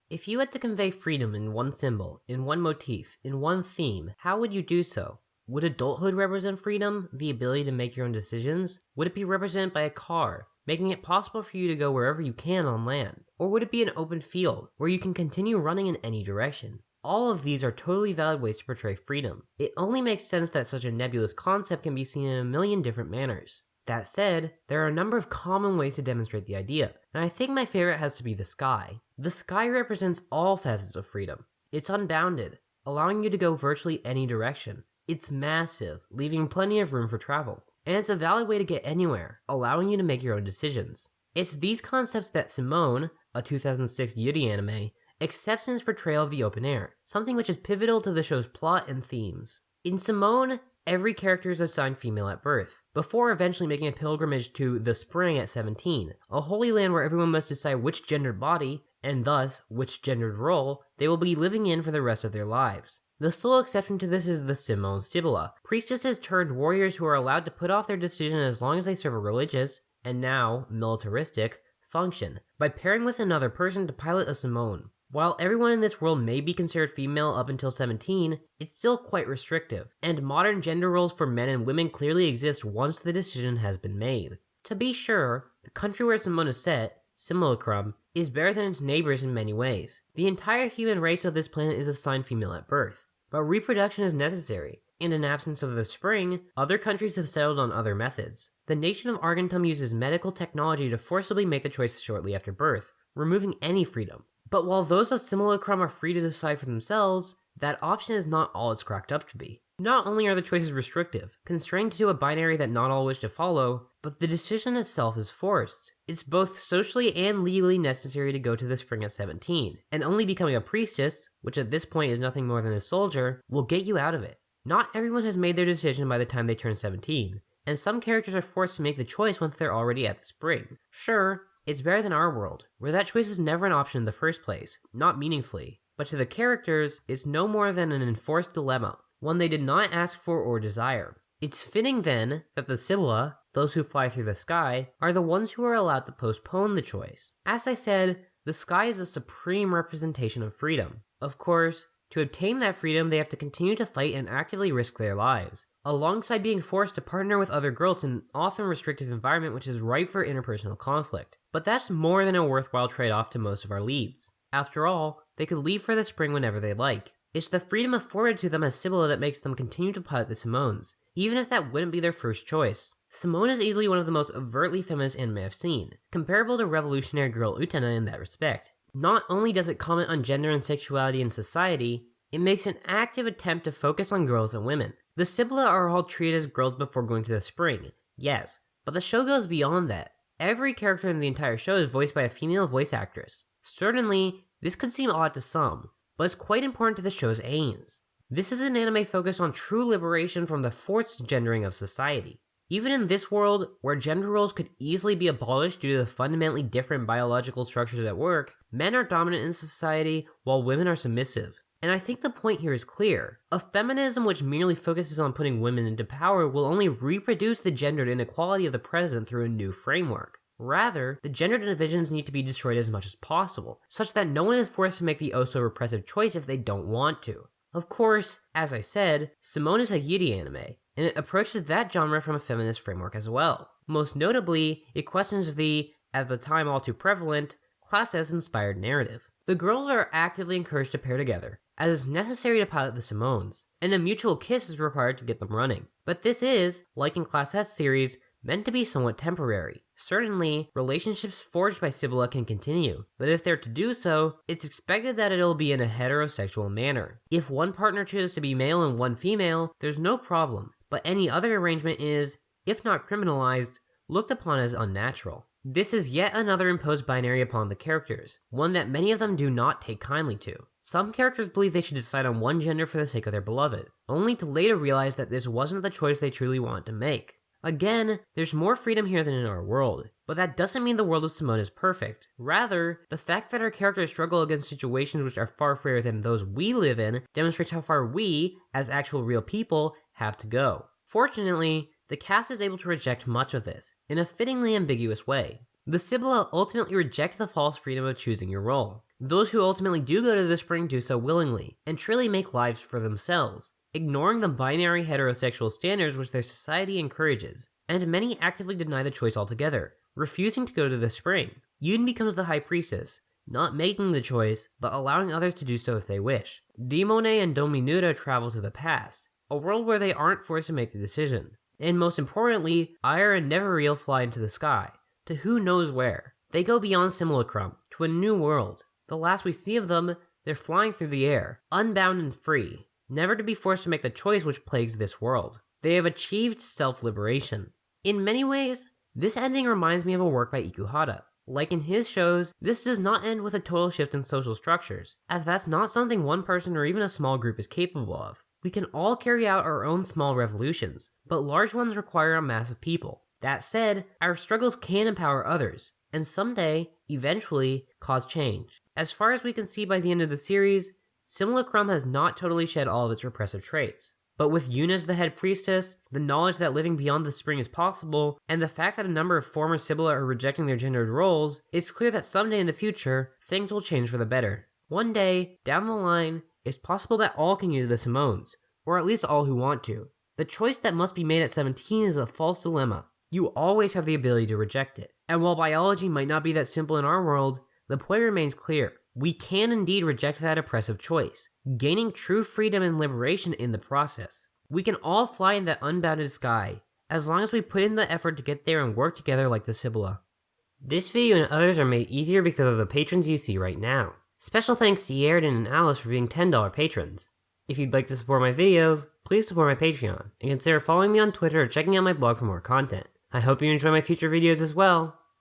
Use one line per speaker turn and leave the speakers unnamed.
If you had to convey freedom in one symbol, in one motif, in one theme, how would you do so? Would adulthood represent freedom, the ability to make your own decisions? Would it be represented by a car, making it possible for you to go wherever you can on land? Or would it be an open field, where you can continue running in any direction? All of these are totally valid ways to portray freedom. It only makes sense that such a nebulous concept can be seen in a million different manners. That said, there are a number of common ways to demonstrate the idea, and I think my favorite has to be the sky. The sky represents all facets of freedom. It's unbounded, allowing you to go virtually any direction. It's massive, leaving plenty of room for travel. And it's a valid way to get anywhere, allowing you to make your own decisions. It's these concepts that Simoun, a 2006 Yuri anime, accepts in its portrayal of the open air, something which is pivotal to the show's plot and themes. In Simoun, every character is assigned female at birth, before eventually making a pilgrimage to the Spring at 17, a holy land where everyone must decide which gendered body, and thus which gendered role, they will be living in for the rest of their lives. The sole exception to this is the Simoun Sibylla, priestesses turned warriors who are allowed to put off their decision as long as they serve a religious, and now militaristic, function, by pairing with another person to pilot a Simoun. While everyone in this world may be considered female up until 17, it's still quite restrictive, and modern gender roles for men and women clearly exist once the decision has been made. To be sure, the country where Simoun is set, Simulacrum, is better than its neighbors in many ways. The entire human race of this planet is assigned female at birth, but reproduction is necessary, and in absence of the spring, other countries have settled on other methods. The nation of Argentum uses medical technology to forcibly make the choice shortly after birth, removing any freedom. But while those of Simulacrum are free to decide for themselves, that option is not all it's cracked up to be. Not only are the choices restrictive, constrained to a binary that not all wish to follow, but the decision itself is forced. It's both socially and legally necessary to go to the spring at 17, and only becoming a priestess, which at this point is nothing more than a soldier, will get you out of it. Not everyone has made their decision by the time they turn 17, and some characters are forced to make the choice once they're already at the spring. Sure, it's better than our world, where that choice is never an option in the first place, not meaningfully, but to the characters, it's no more than an enforced dilemma, one they did not ask for or desire. It's fitting then that the Sibylla, those who fly through the sky, are the ones who are allowed to postpone the choice. As I said, the sky is a supreme representation of freedom. Of course, to obtain that freedom, they have to continue to fight and actively risk their lives, alongside being forced to partner with other girls in an often restrictive environment which is ripe for interpersonal conflict. But that's more than a worthwhile trade-off to most of our leads. After all, they could leave for the spring whenever they like. It's the freedom afforded to them as Sibylla that makes them continue to pilot the Simouns, even if that wouldn't be their first choice. Simoun is easily one of the most overtly feminist anime I've seen, comparable to Revolutionary Girl Utena in that respect. Not only does it comment on gender and sexuality in society, it makes an active attempt to focus on girls and women. The Sibylla are all treated as girls before going to the spring, yes, but the show goes beyond that. Every character in the entire show is voiced by a female voice actress. Certainly, this could seem odd to some, but it's quite important to the show's aims. This is an anime focused on true liberation from the forced gendering of society. Even in this world, where gender roles could easily be abolished due to the fundamentally different biological structures at work, men are dominant in society while women are submissive. And I think the point here is clear. A feminism which merely focuses on putting women into power will only reproduce the gendered inequality of the present through a new framework. Rather, the gender divisions need to be destroyed as much as possible, such that no one is forced to make the oh-so-repressive choice if they don't want to. Of course, as I said, Simoun is a Yuri anime, and it approaches that genre from a feminist framework as well. Most notably, it questions the, at the time all too prevalent, class-as-inspired narrative. The girls are actively encouraged to pair together, as it's necessary to pilot the Simouns, and a mutual kiss is required to get them running. But this is, like in Class S series, meant to be somewhat temporary. Certainly, relationships forged by Sibylla can continue, but if they're to do so, it's expected that it'll be in a heterosexual manner. If one partner chooses to be male and one female, there's no problem, but any other arrangement is, if not criminalized, looked upon as unnatural. This is yet another imposed binary upon the characters, one that many of them do not take kindly to. Some characters believe they should decide on one gender for the sake of their beloved, only to later realize that this wasn't the choice they truly wanted to make. Again, there's more freedom here than in our world, but that doesn't mean the world of Simoun is perfect. Rather, the fact that our characters struggle against situations which are far freer than those we live in demonstrates how far we, as actual real people, have to go. Fortunately, the cast is able to reject much of this, in a fittingly ambiguous way. The Sibylla ultimately reject the false freedom of choosing your role. Those who ultimately do go to the spring do so willingly, and truly make lives for themselves, ignoring the binary heterosexual standards which their society encourages, and many actively deny the choice altogether, refusing to go to the spring. Yoon becomes the high priestess, not making the choice, but allowing others to do so if they wish. Demone and Dominura travel to the past, a world where they aren't forced to make the decision. And most importantly, Ire and Neveriel fly into the sky, to who knows where. They go beyond Simulacrum, to a new world. The last we see of them, they're flying through the air, unbound and free, never to be forced to make the choice which plagues this world. They have achieved self-liberation. In many ways, this ending reminds me of a work by Ikuhara. Like in his shows, this does not end with a total shift in social structures, as that's not something one person or even a small group is capable of. We can all carry out our own small revolutions, but large ones require a mass of people. That said, our struggles can empower others, and someday, eventually, cause change. As far as we can see by the end of the series, Simulacrum has not totally shed all of its repressive traits. But with Yoon as the head priestess, the knowledge that living beyond the spring is possible, and the fact that a number of former Sibylla are rejecting their gendered roles, it's clear that someday in the future, things will change for the better. One day, down the line, it's possible that all can use the Simouns, or at least all who want to. The choice that must be made at 17 is a false dilemma. You always have the ability to reject it. And while biology might not be that simple in our world, the point remains clear. We can indeed reject that oppressive choice, gaining true freedom and liberation in the process. We can all fly in that unbounded sky, as long as we put in the effort to get there and work together like the Sibylla. This video and others are made easier because of the patrons you see right now. Special thanks to Yerden and Alice for being $10 patrons. If you'd like to support my videos, please support my Patreon, and consider following me on Twitter or checking out my blog for more content. I hope you enjoy my future videos as well.